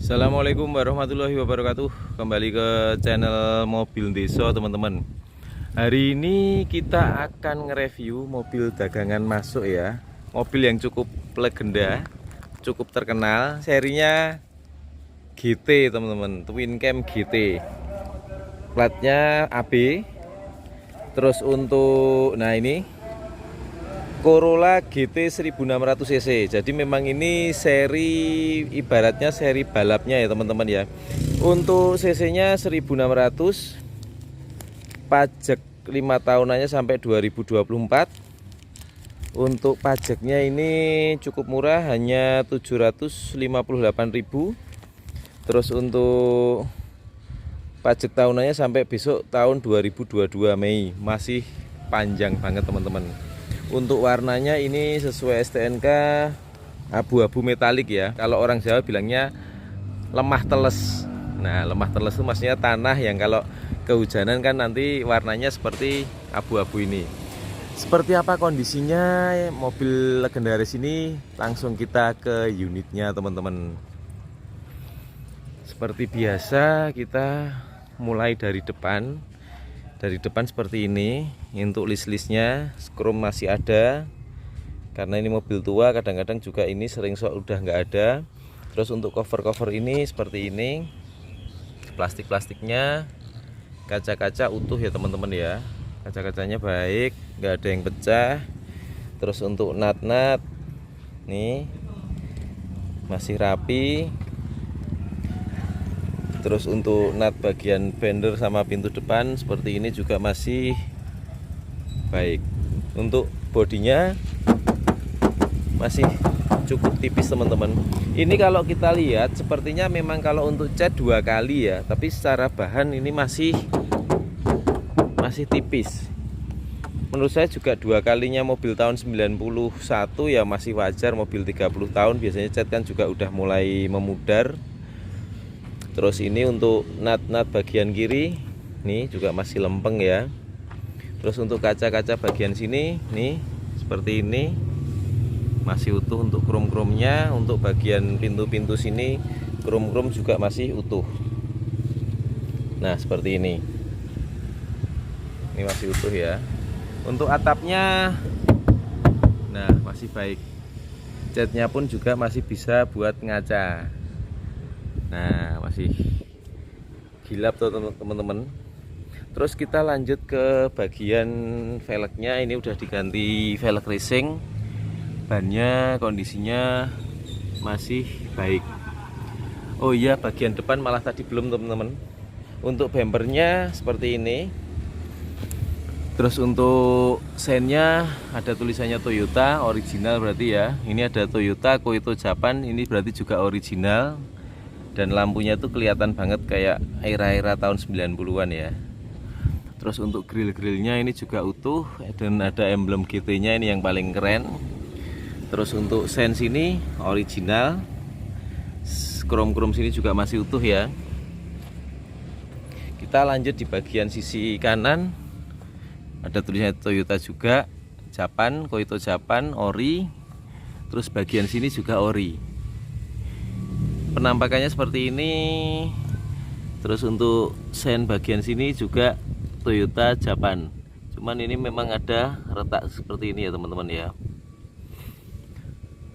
Assalamualaikum warahmatullahi wabarakatuh. Kembali ke channel Mobil Desa, teman-teman. Hari ini kita akan nge-review mobil dagangan masuk ya. Mobil yang cukup legenda, cukup terkenal. Serinya GT, teman-teman. Twin Cam GT. Platnya AB. Terus untuk ini Corolla GT 1600 cc. Jadi memang ini seri, ibaratnya seri balapnya ya teman-teman ya. Untuk cc-nya 1600, pajak 5 tahunannya sampai 2024. Untuk pajaknya ini cukup murah, hanya 758.000. Terus untuk pajak tahunannya sampai besok tahun 2022 Mei. Masih panjang banget teman-teman. Untuk warnanya ini sesuai STNK abu-abu metalik ya. Kalau orang Jawa bilangnya lemah teles. Nah, lemah teles itu maksudnya tanah yang kalau kehujanan kan nanti warnanya seperti abu-abu ini. Seperti apa kondisinya mobil legendaris ini? Langsung kita ke unitnya teman-teman. Seperti biasa kita mulai dari depan. Dari depan seperti ini. Untuk list-listnya skrum masih ada, karena ini mobil tua, kadang-kadang juga ini sering udah nggak ada. Terus untuk cover-cover ini seperti ini, plastik-plastiknya, kaca-kaca utuh ya teman-teman ya. Kaca-kacanya baik, nggak ada yang pecah. Terus untuk nat-nat nih masih rapi. Terus untuk nut bagian fender sama pintu depan seperti ini juga masih baik. Untuk bodinya masih cukup tipis teman-teman. Ini kalau kita lihat sepertinya memang kalau untuk cat 2 kali ya, tapi secara bahan ini masih tipis. Menurut saya juga 2 kalinya mobil tahun 91 ya masih wajar. Mobil 30 tahun biasanya cat kan juga udah mulai memudar. Terus ini untuk nut-nut bagian kiri nih juga masih lempeng ya. Terus untuk kaca-kaca bagian sini nih seperti ini masih utuh untuk krom-kromnya. Untuk bagian pintu-pintu sini krom-krom juga masih utuh. Nah seperti ini masih utuh ya. Untuk atapnya nah masih baik. Catnya pun juga masih bisa buat ngaca. Nah masih gilap tuh teman-teman. Terus kita lanjut ke bagian velgnya. Ini udah diganti velg racing. Bannya kondisinya masih baik. Oh iya, bagian depan malah tadi belum teman-teman. Untuk bumpernya seperti ini. Terus untuk sennya ada tulisannya Toyota original berarti ya. Ini ada Toyota Koito Japan, ini berarti juga original. Dan lampunya tuh kelihatan banget kayak era-era tahun 90-an ya. Terus untuk grill-grillnya ini juga utuh, dan ada emblem GT-nya ini yang paling keren. Terus untuk sen sini original, krom-krom sini juga masih utuh ya. Kita lanjut di bagian sisi kanan, ada tulisannya Toyota juga, Japan, Koito Japan, ori. Terus bagian sini juga ori. Penampakannya seperti ini. Terus untuk sen bagian sini juga Toyota Japan. Cuman ini memang ada retak seperti ini ya teman-teman ya.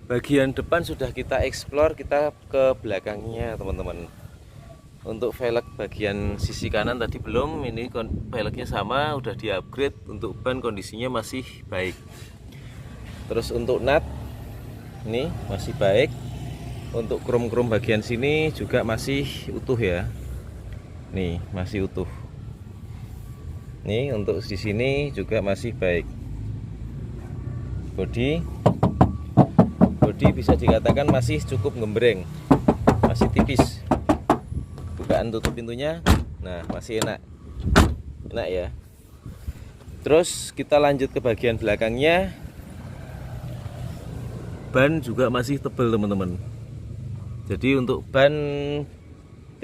Bagian depan sudah kita explore, kita ke belakangnya teman-teman. Untuk velg bagian sisi kanan tadi belum, ini velgnya sama, udah di upgrade. Untuk ban kondisinya masih baik. Terus untuk nut ini masih baik. Untuk krom-krom bagian sini juga masih utuh ya. Nih masih utuh. Nih untuk di sini juga masih baik. Bodi bisa dikatakan masih cukup gembreng, masih tipis. Bukaan tutup pintunya, nah masih enak ya. Terus kita lanjut ke bagian belakangnya. Ban juga masih tebal teman-teman. Jadi untuk ban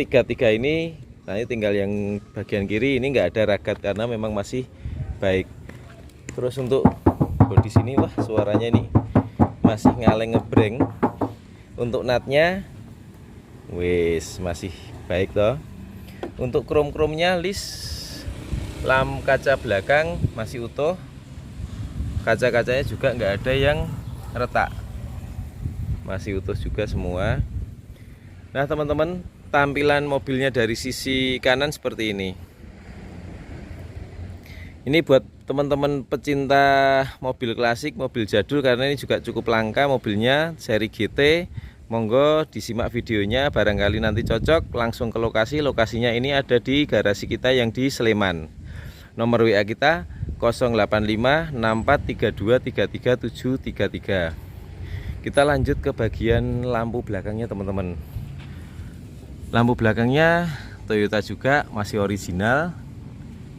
33 ini, nah ini tinggal yang bagian kiri ini nggak ada ragat karena memang masih baik. Terus untuk bodi sini, wah suaranya ini masih ngaleng ngebreng. Untuk nutnya Wis masih baik toh. Untuk krom-kromnya list, kaca belakang masih utuh, kaca-kacanya juga nggak ada yang retak, masih utuh juga semua. Nah teman-teman, tampilan mobilnya dari sisi kanan seperti ini. Ini buat teman-teman pecinta mobil klasik, mobil jadul, karena ini juga cukup langka mobilnya, seri GT. Monggo disimak videonya, barangkali nanti cocok, langsung ke lokasi. Lokasinya ini ada di garasi kita yang di Sleman. Nomor WA kita 085643233733. Kita lanjut ke bagian lampu belakangnya teman-teman. Lampu belakangnya Toyota juga, masih original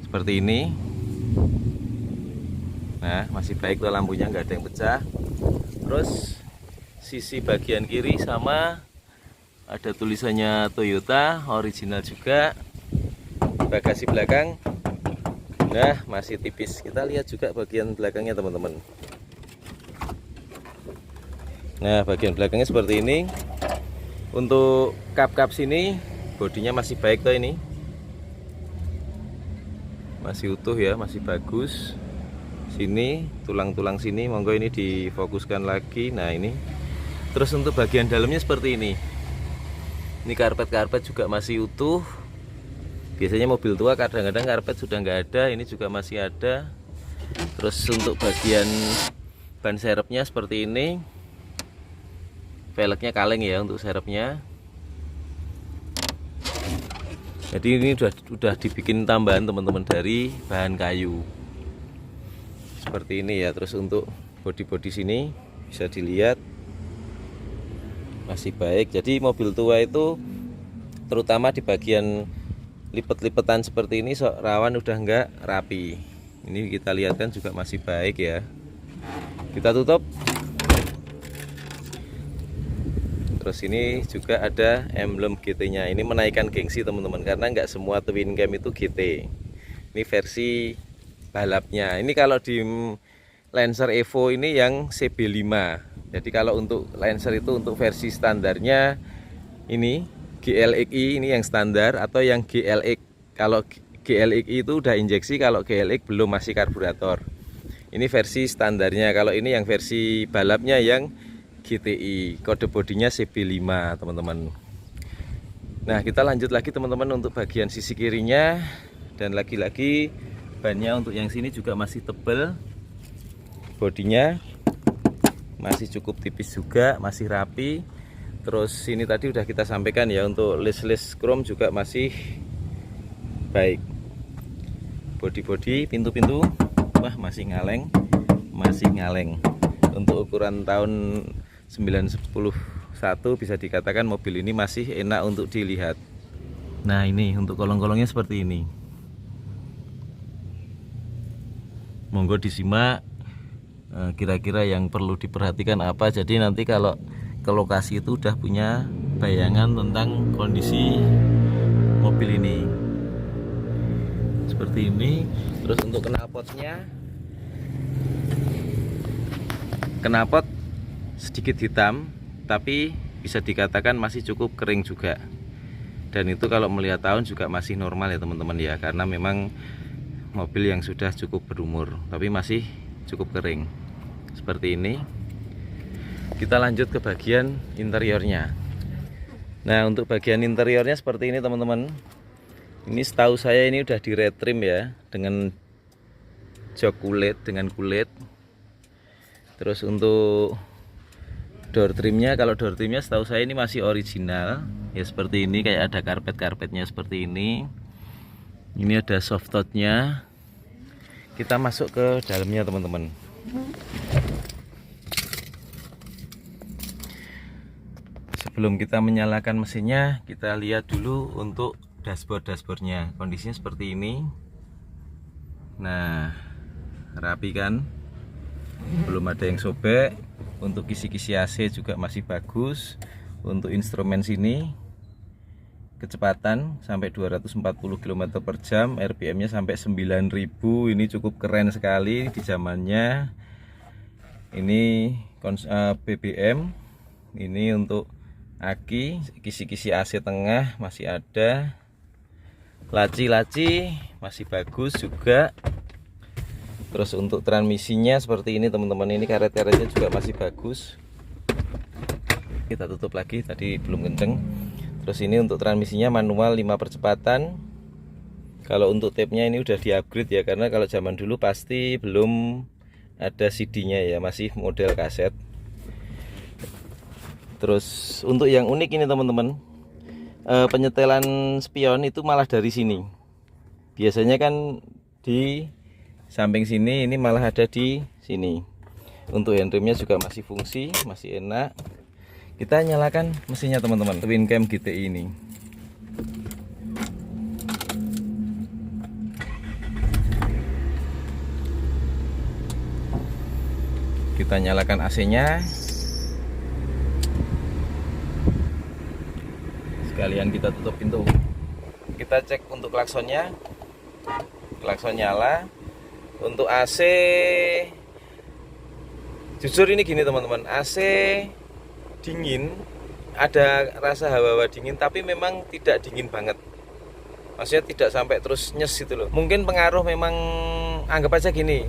seperti ini. Nah masih baik tuh lampunya, nggak ada yang pecah. Terus sisi bagian kiri sama, ada tulisannya Toyota, original juga. Bagasi belakang nah masih tipis. Kita lihat juga bagian belakangnya teman-teman. Nah bagian belakangnya seperti ini. Untuk kap-kap sini bodinya masih baik tuh, ini masih utuh ya, masih bagus. Sini tulang-tulang sini monggo ini difokuskan lagi. Nah ini terus untuk bagian dalamnya seperti ini. Ini karpet juga masih utuh. Biasanya mobil tua kadang-kadang karpet sudah nggak ada, ini juga masih ada. Terus untuk bagian ban serepnya seperti ini. Velgnya kaleng ya untuk serepnya. Jadi ini udah dibikin tambahan teman-teman dari bahan kayu. Seperti ini ya. Terus untuk bodi-bodi sini bisa dilihat masih baik. Jadi mobil tua itu terutama di bagian lipet-lipetan seperti ini rawan udah nggak rapi. Ini kita lihat kan juga masih baik ya. Kita tutup. Terus ini juga ada emblem GT-nya. Ini menaikkan gengsi teman-teman, karena nggak semua twin cam itu GT. Ini versi balapnya. Ini kalau di Lancer Evo ini yang CB5. Jadi kalau untuk Lancer itu untuk versi standarnya ini GLXi, ini yang standar, atau yang GLX. Kalau GLXi itu udah injeksi, kalau GLX belum, masih karburator. Ini versi standarnya. Kalau ini yang versi balapnya yang GTI, kode bodinya CB5 teman-teman. Nah kita lanjut lagi teman-teman untuk bagian sisi kirinya. Dan lagi-lagi bannya untuk yang sini juga masih tebal, bodinya masih cukup tipis juga, masih rapi. Terus ini tadi udah kita sampaikan ya, untuk list chrome juga masih baik. Bodi-bodi, pintu-pintu, wah masih ngaleng, Untuk ukuran tahun 911 bisa dikatakan mobil ini masih enak untuk dilihat. Nah ini untuk kolong-kolongnya seperti ini. Monggo disimak kira-kira yang perlu diperhatikan apa. Jadi nanti kalau ke lokasi itu udah punya bayangan tentang kondisi mobil ini. Seperti ini. Terus untuk knalpot sedikit hitam, tapi bisa dikatakan masih cukup kering juga. Dan itu kalau melihat tahun juga masih normal ya teman-teman ya, karena memang mobil yang sudah cukup berumur, tapi masih cukup kering. Seperti ini. Kita lanjut ke bagian interiornya. Nah untuk bagian interiornya seperti ini teman-teman. Ini setahu saya ini udah di retrim ya, dengan jok kulit, dengan kulit. Terus untuk door trimnya, kalau door trimnya setahu saya ini masih original ya, seperti ini, kayak ada karpetnya seperti ini. Ini ada soft touch-nya. Kita masuk ke dalamnya teman-teman. Sebelum kita menyalakan mesinnya, kita lihat dulu untuk dashboardnya. Kondisinya seperti ini. Nah rapi kan, belum ada yang sobek. Untuk kisi-kisi AC juga masih bagus. Untuk instrumen sini kecepatan sampai 240 km per jam, RPM nya sampai 9000. Ini cukup keren sekali di zamannya. Ini BBM. Ini untuk aki, kisi-kisi AC tengah masih ada, laci-laci masih bagus juga. Terus untuk transmisinya seperti ini teman-teman, ini karet-karetnya juga masih bagus. Kita tutup lagi, tadi belum kenceng. Terus ini untuk transmisinya manual 5 percepatan. Kalau untuk tape-nya ini udah di-upgrade ya, karena kalau zaman dulu pasti belum ada CD-nya ya, masih model kaset. Terus untuk yang unik ini teman-teman, penyetelan spion itu malah dari sini. Biasanya kan di samping sini, ini malah ada di sini. Untuk handremnya juga masih fungsi, masih enak. Kita nyalakan mesinnya teman-teman, Twincam GTI ini. Kita nyalakan AC-nya. Sekalian kita tutup pintu. Kita cek untuk klaksonnya. Klakson nyala. Untuk AC, jujur ini gini teman-teman, AC dingin, ada rasa hawa-hawa dingin, tapi memang tidak dingin banget. Maksudnya tidak sampai terus nyes gitu loh. Mungkin pengaruh memang, anggap aja gini,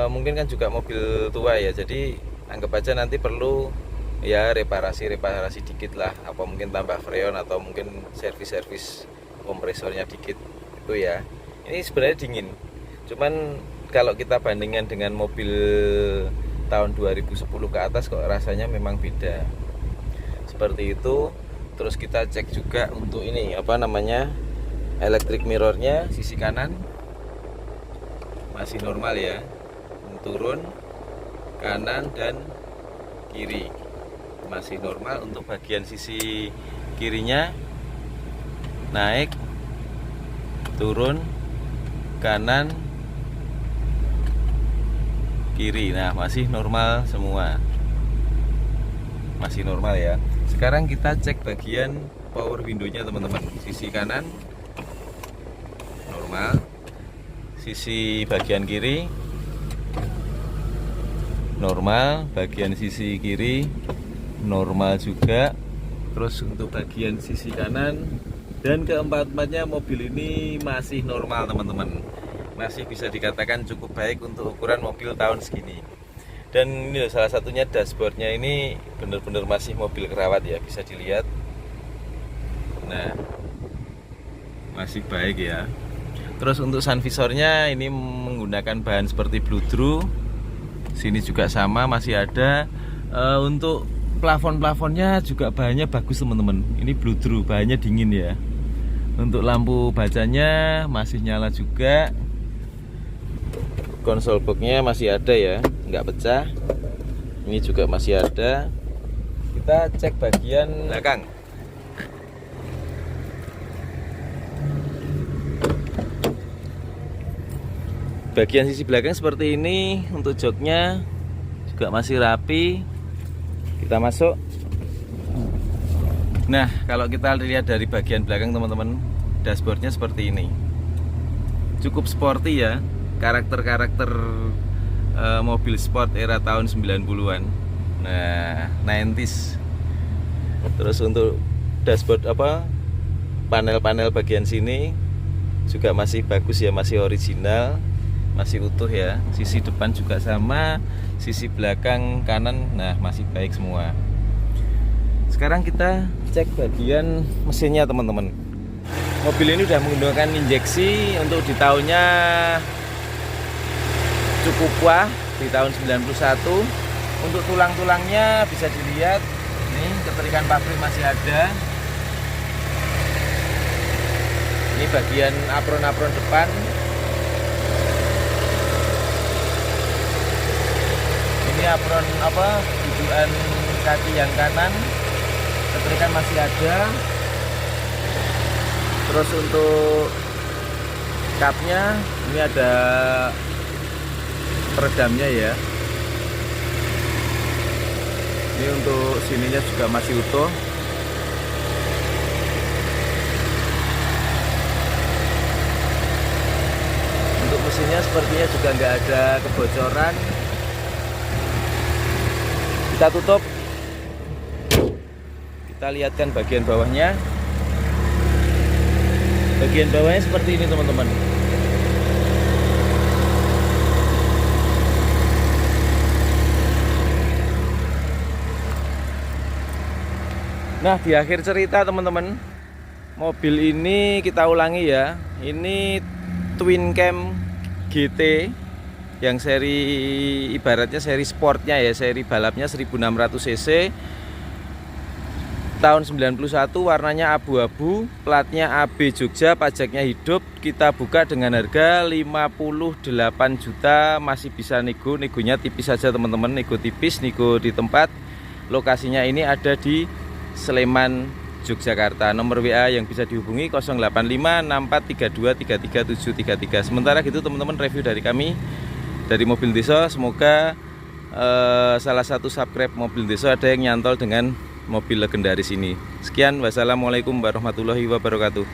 mungkin kan juga mobil tua ya, jadi anggap aja nanti perlu ya reparasi dikit lah, apa mungkin tambah freon atau mungkin servis kompresornya dikit itu ya. Ini sebenarnya dingin, cuman kalau kita bandingkan dengan mobil tahun 2010 ke atas kok rasanya memang beda. Seperti itu. Terus kita cek juga untuk ini apa namanya, electric mirrornya sisi kanan masih normal ya, turun kanan dan kiri masih normal. Untuk bagian sisi kirinya naik turun kanan kiri, nah masih normal semua, masih normal ya. Sekarang kita cek bagian power window-nya teman-teman. Sisi kanan normal, sisi bagian kiri normal, bagian sisi kiri normal juga. Terus untuk bagian sisi kanan dan keempat-empatnya mobil ini masih normal teman-teman, masih bisa dikatakan cukup baik untuk ukuran mobil tahun segini. Dan ini salah satunya dashboardnya ini benar-benar masih mobil kerawat ya, bisa dilihat. Nah, masih baik ya. Terus untuk sun visornya ini menggunakan bahan seperti Bludru. Sini juga sama masih ada. Untuk plafon-plafonnya juga bahannya bagus teman-teman. Ini Bludru, bahannya dingin ya. Untuk lampu bacanya masih nyala juga. Konsol boxnya masih ada ya, nggak pecah. Ini juga masih ada. Kita cek bagian belakang. Bagian sisi belakang seperti ini. Untuk joknya juga masih rapi. Kita masuk. Nah, kalau kita lihat dari bagian belakang teman-teman, dashboardnya seperti ini. Cukup sporty ya, karakter-karakter mobil sport era tahun 90-an. Nah, 90s. Terus untuk dashboard apa, panel-panel bagian sini juga masih bagus ya, masih original, masih utuh ya. Sisi depan juga sama, sisi belakang kanan, nah masih baik semua. Sekarang kita cek bagian mesinnya teman-teman. Mobil ini udah menggunakan injeksi untuk di tahunnya cukup wah, di tahun 91. Untuk tulang-tulangnya bisa dilihat, ini keterikan pabrik masih ada. Ini bagian apron-apron depan. Ini apron apa, dudukan kaki yang kanan, keterikan masih ada. Terus untuk kapnya ini ada peredamnya ya. Ini untuk sininya juga masih utuh. Untuk mesinnya sepertinya juga nggak ada kebocoran. Kita tutup. Kita Kita lihatkan bagian bawahnya. Bagian bawahnya seperti ini teman-teman. Nah, di akhir cerita teman-teman, mobil ini kita ulangi ya. Ini Twin Cam GT yang seri, ibaratnya seri sportnya ya, seri balapnya 1600 cc, tahun 91, warnanya abu-abu, platnya AB Jogja, pajaknya hidup. Kita buka dengan harga 58 juta, masih bisa negonya tipis saja teman-teman, nego tipis, nego di tempat. Lokasinya ini ada di Sleman, Yogyakarta. Nomor WA yang bisa dihubungi 085643233733. Sementara gitu teman-teman, review dari kami dari Mobil Deso. Semoga salah satu subscribe Mobil Deso ada yang nyantol dengan mobil legendaris ini. Sekian, wassalamualaikum warahmatullahi wabarakatuh.